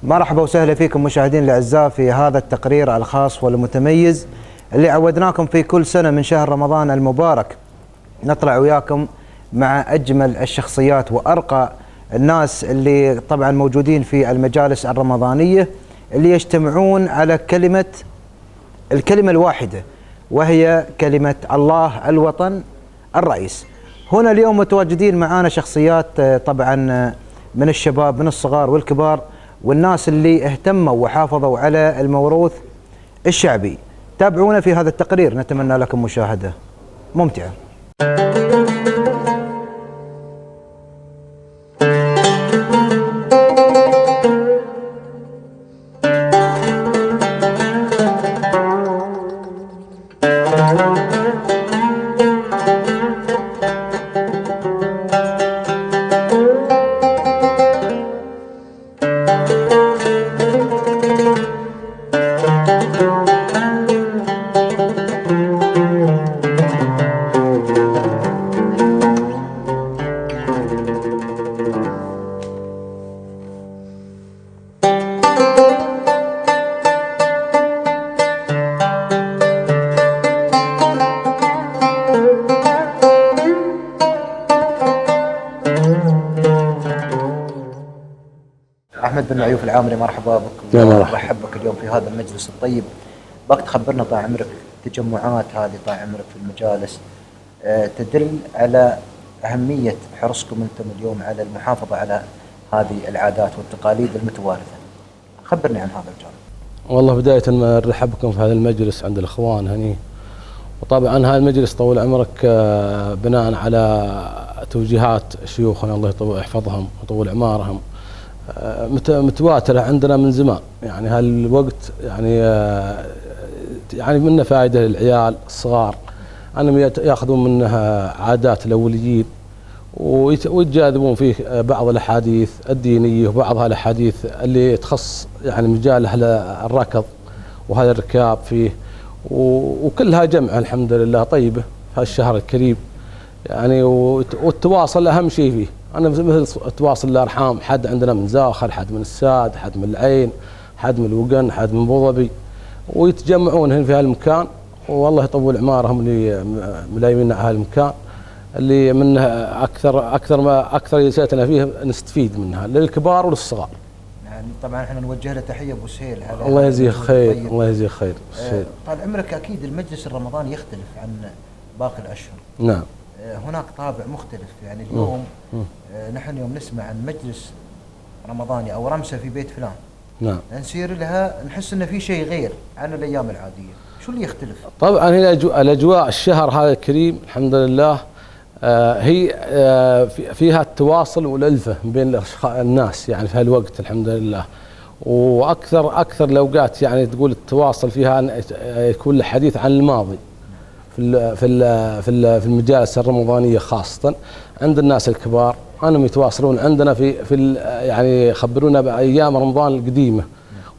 مرحبا وسهلا فيكم مشاهدينا الاعزاء في هذا التقرير الخاص والمتميز اللي عودناكم في كل سنه من شهر رمضان المبارك نطلع وياكم مع اجمل الشخصيات وارقى الناس اللي طبعا موجودين في المجالس الرمضانيه اللي يجتمعون على الكلمه الواحده وهي كلمه الله الوطن الرئيس. هنا اليوم متواجدين معانا شخصيات طبعا من الشباب من الصغار والكبار والناس اللي اهتموا وحافظوا على الموروث الشعبي. تابعونا في هذا التقرير، نتمنى لكم مشاهدة ممتعة. أحمد بن معيوف العامري، مرحبا بك ورحب بك اليوم في هذا المجلس الطيب. بك تخبرنا طال عمرك التجمعات هذه طال عمرك في المجالس تدل على أهمية حرصكم أنتم اليوم على المحافظة على هذه العادات والتقاليد المتوارثة. خبرني عن هذا الجانب. والله بداية نرحب بكم في هذا المجلس عند الإخوان هني، وطبعا هذا المجلس طول عمرك بناء على توجيهات شيوخنا الله يحفظهم ويطول أعمارهم متواترة عندنا من زمان. يعني هالوقت يعني منه فائدة للعيال الصغار أنهم يأخذون منها عادات الأوليين ويتجاذبون فيه بعض الأحاديث الدينية وبعضها الأحاديث اللي تخص يعني مجال أهل الركض وهذا الركاب فيه، وكلها جمع الحمد لله طيبة في هالشهر الكريم. يعني والتواصل أهم شيء فيه. أنا مثل تواصل الأرحام، حد عندنا من زاخر، حد من الساد، حد من العين، حد من الوقن، حد من أبو ظبي، ويتجمعون هنا في هالمكان، والله يطول أعمارهم اللي ملايمين على هالمكان اللي منه أكثر يسيتنا فيه نستفيد منها للكبار وللصغار. يعني طبعا احنا نوجه له تحية أبو سهيل. الله يجزيه خير، الله يجزيه خير. طال عمرك أكيد المجلس الرمضاني يختلف عن باقي الأشهر. نعم. هناك طابع مختلف. يعني اليوم نحن يوم نسمع عن مجلس رمضاني أو رمسة في بيت فلان، نعم، نسير لها نحس إن في شيء غير عن الأيام العادية. شو اللي يختلف؟ طبعا هي الأجواء الشهر هذا الكريم الحمد لله هي فيها التواصل والألفة بين الناس يعني في هالوقت الحمد لله. وأكثر الأوقات يعني تقول التواصل فيها يكون الحديث عن الماضي في المجالس الرمضانية خاصة عند الناس الكبار، أنهم يتواصلون عندنا في يعني يخبرونا بأيام رمضان القديمة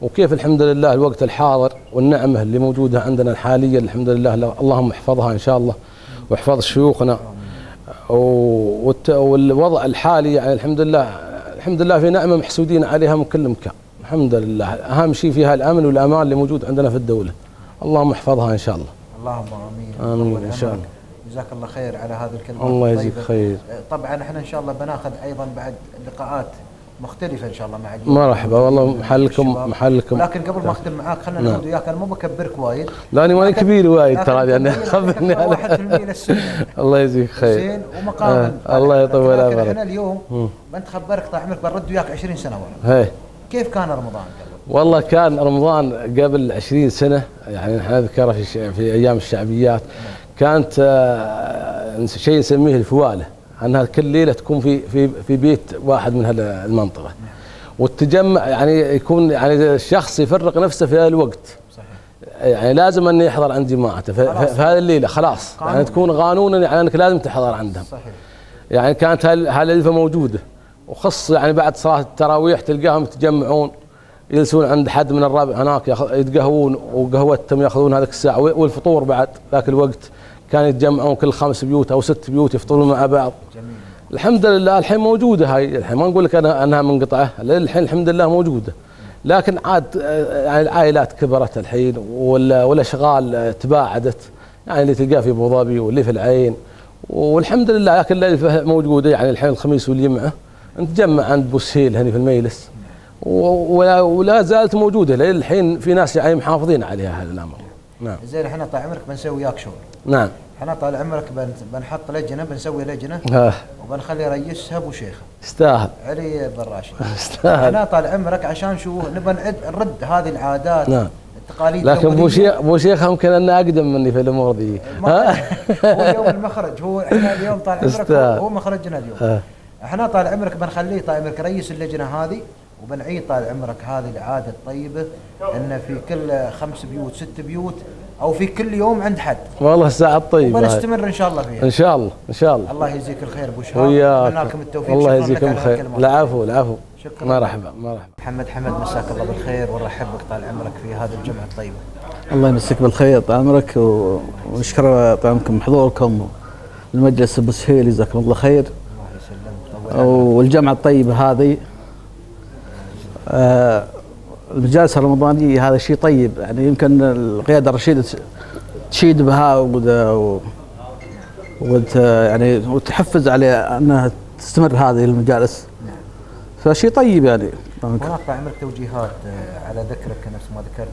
وكيف الحمد لله الوقت الحاضر والنعمة اللي موجودة عندنا حاليا الحمد لله. اللهم احفظها إن شاء الله واحفظ شيوخنا. والوضع الحالي يعني الحمد لله في نعمة محسودين عليها من كل مكان الحمد لله. أهم شيء فيها الأمن والأمان اللي موجود عندنا في الدولة. اللهم احفظها إن شاء الله. اللهم امين. امين ان شاء الله. جزاك الله خير على هذه الكلمات. الله يجزيك خير. طبعا احنا ان شاء الله بناخذ ايضا بعد لقاءات مختلفه ان شاء الله مع مرحبا والله محلكم. لكن قبل ما اختم معاك خلينا ناخذ وياك. انا مو بكبرك وايد، لا ماني كبير وايد ترى يعني خبرني 1% للسنه. الله يجزيك خير. زين ومقام الله يطول عمرك. احنا اليوم بنت خبرك طال عمرك بنرد وياك 20 سنه ورا. كيف كان رمضان قبل؟ والله كان رمضان قبل 20 سنة يعني نحن نذكره في أيام الشعبيات كانت شيء نسميه الفوالة، أنها كل ليلة تكون في بيت واحد من هذه المنطقة والتجمع يعني يكون يعني الشخص يفرق نفسه في هذا الوقت. صحيح. يعني لازم أن يحضر عند جماعته في هذه الليلة خلاص يعني تكون قانونا يعني أنك لازم تحضر عندهم. صحيح. يعني كانت هالألفة موجودة، وخص يعني بعد صلاة التراويح تلقاهم يتجمعون يجلسون عند حد من الربع هناك يتقهوون وقهوتهم ياخذون هذيك الساعة، والفطور بعد ذاك الوقت كان يتجمعون كل 5 بيوت أو 6 بيوت يفطرون مع بعض. جميل. الحمد لله الحين موجودة هاي، الحين ما نقول لك أنها منقطعة، الحين الحمد لله موجودة، لكن عاد يعني العائلات كبرت الحين والاشغال تباعدت، يعني اللي تلقاه في ابو ظبي واللي في العين، والحمد لله. لكن اللي موجوده يعني الحين الخميس والجمعه نتجمع عند بوسهيل هنا في المجلس، ولا زالت موجوده للحين، في ناس يعني محافظين عليها هذا الامر. نعم. زين احنا طال عمرك بنسوي وياك شغل. نعم. احنا طال عمرك بنحط لجنه، بنسوي لجنه وبنخلي رئيسها ابو شيخه. يستاهل. علي بن راشد. يستاهل. احنا طال عمرك عشان شو نبى نرد هذه العادات. نعم. التقاليد. لكن ابو شيخ يمكن انه اقدم مني في الامور ذي. هو اليوم المخرج، هو احنا اليوم طال عمرك هو مخرجنا اليوم. احنا طال عمرك بنخليه طال عمرك رئيس اللجنه هذه، وبنعيد طال عمرك هذه العاده الطيبه ان في كل 5 بيوت 6 بيوت او في كل يوم عند حد. والله الساعه الطيبه. وبنستمر ان شاء الله فيها. ان شاء الله ان شاء الله. الله يجزيك الخير ابو شهاب. وياك. لكم التوفيق. الله يجزيكم الخير. العفو العفو. شكرا. مرحبا. محمد حمد، مساك الله بالخير ونرحب بك طال عمرك في هذه الجمعه الطيبه. الله يمسك بالخير طال عمرك، ونشكر طال عمركم حضوركم المجلس ابو سهيل، جزاكم الله خير. الله يسلمك. والجمعه الطيبه هذه، المجالس الرمضانيه هذا شيء طيب، يعني يمكن القياده الرشيده تشيد بها يعني وتحفز على انها تستمر هذه المجالس، فشيء طيب يعني. هناك طال عمرك توجيهات على ذكرك نفس ما ذكرت،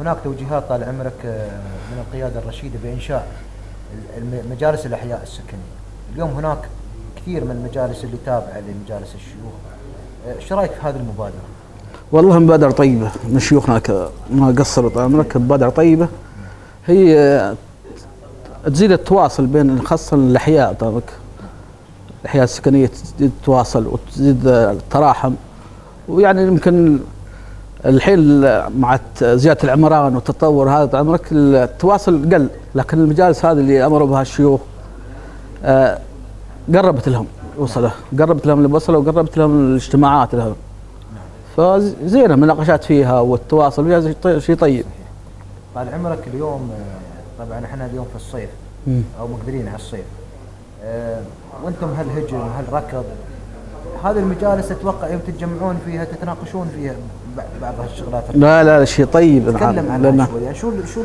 هناك توجيهات طال عمرك من القياده الرشيده بانشاء مجالس الاحياء السكنيه. اليوم هناك كثير من المجالس اللي تابعه لمجالس الشيوخ، ايش رايك في هذه المبادره؟ والله مبادره طيبه من شيوخنا، ما قصروا طال عمرك، مبادره طيبه هي تزيد التواصل بين خاصه الاحياء طال عمرك، الاحياء السكنيه تزيد التواصل وتزيد التراحم. ويعني يمكن الحين مع زياده العمران والتطور هذا طال عمرك التواصل قل، لكن المجالس هذه اللي امروا بها الشيوخ قربت لهم وصله، قربت لهم البصله وقربت لهم الاجتماعات لهم، فزينه المناقشات فيها والتواصل شيء طيب. طال عمرك اليوم طبعا احنا اليوم في الصيف او مقبلين على الصيف، وانتم هالهجن وهالركض، هذه المجالس اتوقع يوم تتجمعون فيها تتناقشون فيها بعض هالشغلات. لا شيء طيب. تكلم عنها شوي، يعني شو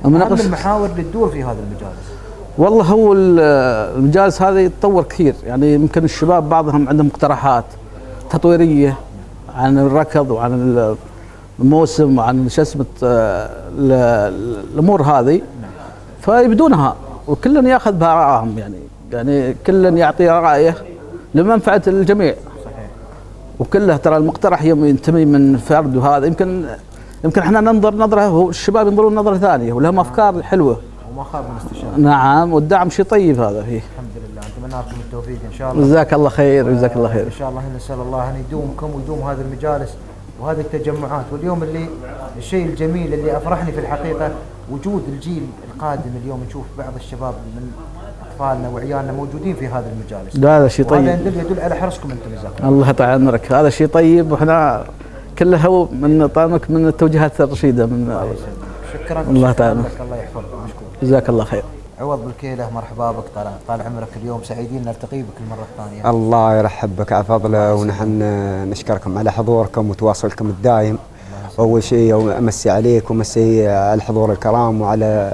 اهم المحاور اللي تدور في هذه المجالس؟ والله هو المجالس هذه يتطور كثير، يعني يمكن الشباب بعضهم عندهم مقترحات تطويريه عن الركض وعن الموسم وعن شو اسمه الامور هذه، فيبدونها وكل ياخذ بآرائهم، يعني كل يعطي رايه لمنفعه الجميع. صحيح. وكله ترى المقترح ينتمي من فرد، وهذا يمكن احنا ننظر نظره والشباب ينظرون نظره ثانيه ولهم افكار حلوه. وما خاب من استشاره. نعم، والدعم شيء طيب هذا فيه. الحمد لله، نتمنى لكم التوفيق ان شاء الله. جزاك الله خير. جزاك الله خير. ان شاء الله نسال الله ان يدومكم ويدوم هذه المجالس وهذه التجمعات. واليوم الشيء الجميل اللي افرحني في الحقيقه وجود الجيل القادم. اليوم نشوف بعض الشباب من اطفالنا وعيالنا موجودين في هذه المجالس. هذا شيء طيب. هذا يدل على حرصكم انتم. جزاكم الله يطول عمرك. هذا شيء طيب، واحنا كله هو من طعمك من التوجيهات الرشيده من. شكرا. الله تعالى. الله يحفظك. مشكور. جزاك الله خير. عوض بالكيله، مرحبا بك. طال عمرك، اليوم سعيدين نلتقي بك المره الثانيه. الله يرحب بك على فضله، ونحن نشكركم على حضوركم وتواصلكم الدائم. اول شيء امسي عليك ومسي على الحضور الكرام وعلى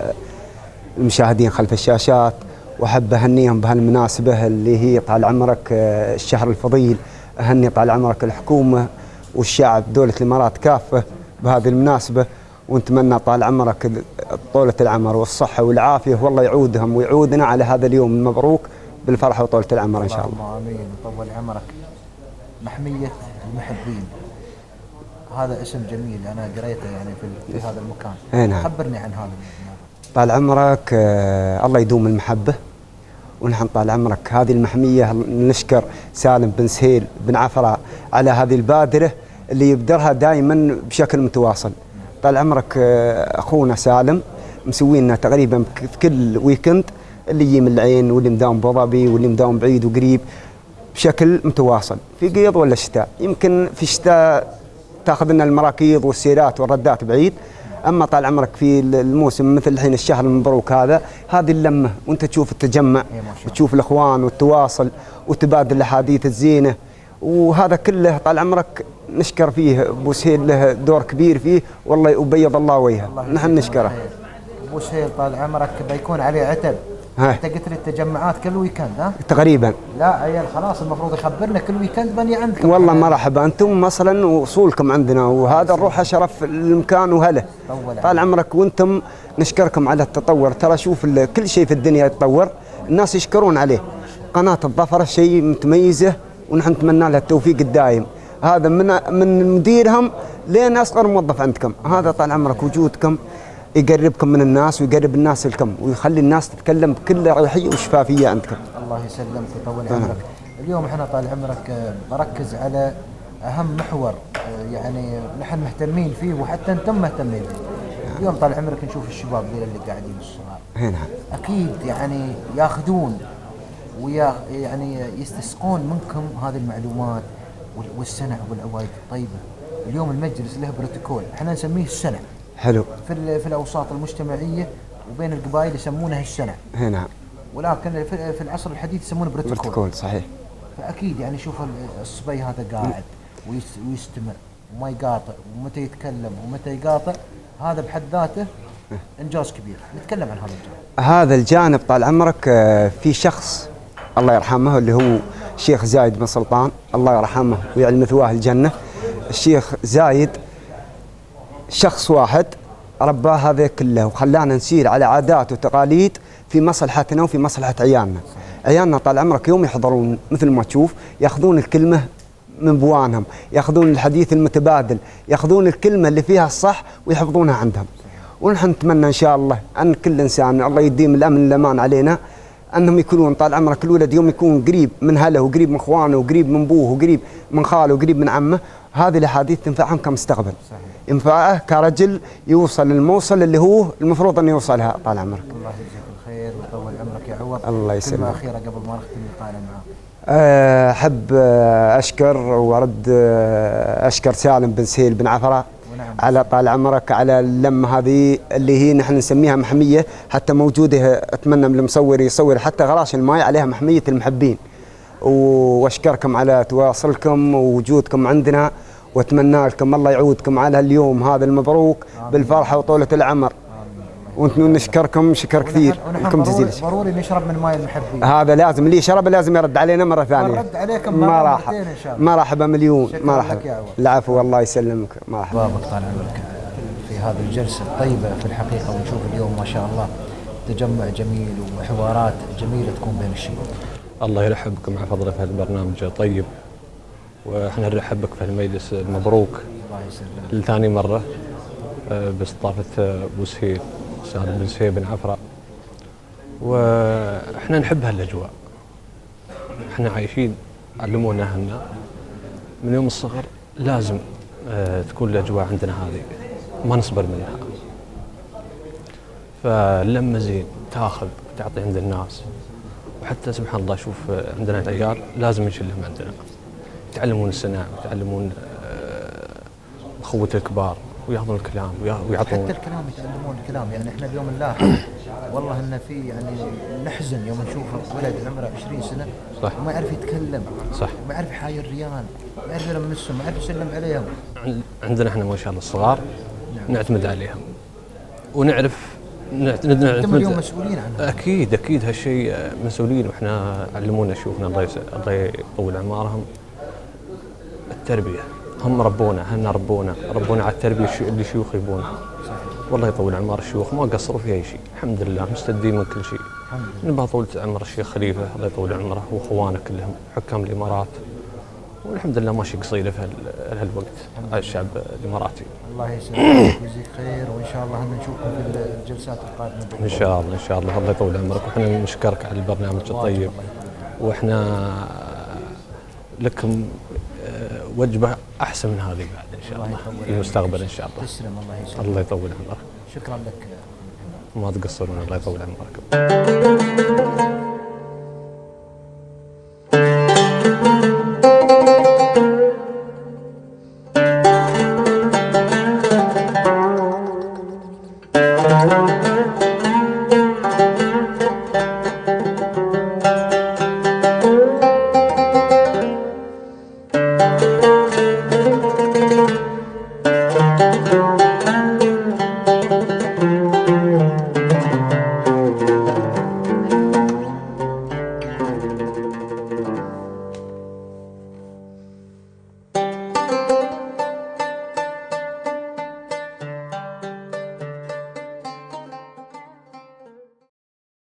المشاهدين خلف الشاشات، واحب اهنيهم بهالمناسبه اللي هي طال عمرك الشهر الفضيل. اهني طال عمرك الحكومه والشعب دولة الامارات كافه بهذه المناسبه، ونتمنى طال عمرك طولة العمر والصحة والعافية، والله يعودهم ويعودنا على هذا اليوم المبروك بالفرحة وطولة العمر إن شاء الله. اللهم آمين. طول عمرك. محمية المحبين، هذا اسم جميل أنا قريته يعني في هذا المكان. نعم. خبرني عن هذا. طال عمرك الله يدوم المحبة، ونحن طال عمرك هذه المحمية نشكر سالم بن سهيل بن عفراء على هذه البادرة اللي يبدرها دائما بشكل متواصل. طال عمرك اخونا سالم مسوينا تقريبا في كل ويكند اللي يجي من العين واللي مداوم بابو ظبي واللي مداوم بعيد وقريب بشكل متواصل في قيض ولا شتاء. يمكن في الشتاء تاخذ لنا المراكيض والسيرات والردات بعيد، اما طال عمرك في الموسم مثل الحين الشهر المبروك هذه اللمه، وانت تشوف التجمع وتشوف الاخوان والتواصل وتبادل الاحاديث الزينه، وهذا كله طال عمرك نشكر فيه ابو سهيل، له دور كبير فيه والله يبيض الله وجهه، نحن نشكره. ابو سهيل طال عمرك بيكون عليه عتب. انت قلت لي التجمعات كل ويكند ها؟ تقريبا. لا عيال خلاص المفروض يخبرنا كل ويكند بني عندكم. والله مرحبا انتم مثلا وصولكم عندنا، وهذا نروح شرف المكان وهله. طال عمرك وانتم نشكركم على التطور، ترى شوف كل شيء في الدنيا يتطور، الناس يشكرون عليه. قناة الظفر شيء متميزة ونحن نتمنى لها التوفيق الدائم، هذا من مديرهم لين اصغر موظف عندكم. هذا طال عمرك وجودكم يقربكم من الناس ويقرب الناس لكم ويخلي الناس تتكلم بكل اريحيه وشفافيه عندكم. الله يسلمك ويطول عمرك. اليوم احنا طال عمرك بركز على اهم محور يعني نحن مهتمين فيه وحتى انتم مهتمين فيه. اليوم طال عمرك نشوف الشباب اللي قاعدين الصغار هنا اكيد يعني ياخذون يعني يستسقون منكم هذه المعلومات والسنع والعوايد الطيبه. اليوم المجلس له بروتوكول احنا نسميه السنع. حلو. في الاوساط المجتمعيه وبين القبائل يسمونها السنع. هنا. ولكن في العصر الحديث يسمونه بروتوكول. صحيح. فاكيد يعني شوف الصبي هذا قاعد ويستمع وما يقاطع، ومتى يتكلم ومتى يقاطع، هذا بحد ذاته انجاز كبير. نتكلم عن هذا الجانب. هذا الجانب طال عمرك في شخص الله يرحمه اللي هو الشيخ زايد بن سلطان، الله يرحمه ويعلي مثواه الجنه. الشيخ زايد شخص واحد رباه هذا كله وخلانا نسير على عادات وتقاليد في مصلحتنا وفي مصلحه عيالنا. عيالنا طال عمرك يوم يحضرون مثل ما تشوف ياخذون الكلمه من بوانهم، ياخذون الحديث المتبادل، ياخذون الكلمه اللي فيها الصح ويحفظونها عندهم. ونحن نتمنى ان شاء الله ان كل انسان الله يديم الامن والامان علينا، انهم يكونون طال عمرك الولد يوم يكون قريب من اهله وقريب من اخوانه وقريب من ابوه وقريب من خاله وقريب من عمه، هذه الاحاديث تنفعهم كمستقبل. ينفعه كرجل يوصل للموصل اللي هو المفروض انه يوصلها طال عمرك. الله يجزيك الخير ويطول عمرك يا عوض. الله يسلمك. كلمه اخيره قبل ما نختم اللقاء معاك. احب اشكر وارد اشكر سالم بن سهيل بن عفره على طال عمرك على اللمه هذه اللي هي نحن نسميها محميه، حتى موجوده اتمنى من المصور يصور حتى غراش الماي عليها محميه المحبين. واشكركم على تواصلكم ووجودكم عندنا، واتمنى لكم الله يعودكم على اليوم هذا المبروك بالفرحه وطوله العمر. ونحن نشكركم شكر كثير لكم جزيل الشكر. ضروري نشرب من ماء المحبين. هذا لازم، اللي شرب لازم يرد علينا مره ثانيه. نرد عليكم مرتين ان شاء الله. مرحبا مليون. مرحبا. العفو الله يسلمك. مرحبا. بابك طال عمرك في هذه الجلسه الطيبه في الحقيقه، ونشوف اليوم ما شاء الله تجمع جميل وحوارات جميله تكون بين الشباب. الله يرحبكم مع فضله في هالبرنامج طيب، واحنا نرحبك في المجلس المبروك. الله يسلمك. لثاني مره باستضافه ابو سهيل سالم بن سهيل بن عفره، واحنا نحب هالاجواء. احنا عايشين، علمونا اهلنا من يوم الصغر لازم تكون الاجواء عندنا هذه ما نصبر منها. فلما زين تاخذ تعطي عند الناس، وحتى سبحان الله شوف عندنا العيال لازم نشلهم عندنا، يتعلمون الصناعه ويتعلمون اخوه الكبار وياخذون الكلام ويعطون حتى الكلام يتعلمون الكلام. يعني احنا اليوم نلاحظ والله ان في يعني نحزن يوم نشوف ولد عمره 20 سنه صح وما يعرف يتكلم، صح، ما يعرف يحاير الريال، ما يعرف يلمسهم، ما يعرف يسلم عليهم. عندنا احنا ما شاء الله الصغار نعتمد عليهم ونعرف نعتمد. اليوم مسؤولين عنهم. اكيد هالشيء مسؤولين، واحنا علمونا شيوخنا الله يطول اعمارهم التربيه. هم ربونا، اهلنا ربونا على التربيه اللي الشيوخ يبونها. والله يطول اعمار الشيوخ ما قصروا في اي شيء، الحمد لله مستدين من كل شيء. نبغى طولة عمر الشيخ خليفه الله يطول عمره واخوانه كلهم حكام الامارات، والحمد لله ماشي قصيده في هالوقت على الشعب الاماراتي. الله يسلمك ويجزيك خير، وان شاء الله نشوفكم في الجلسات القادمه. ان شاء الله الله يطول عمرك، واحنا نشكرك على البرنامج الطيب، واحنا لكم وجبه احسن من هذه بعد ان شاء الله في المستقبل ان شاء الله. تسلم. الله يسلمك. الله يطول عمرك. شكرا لك. ما تقصرون. الله يطول عمرك. السلام.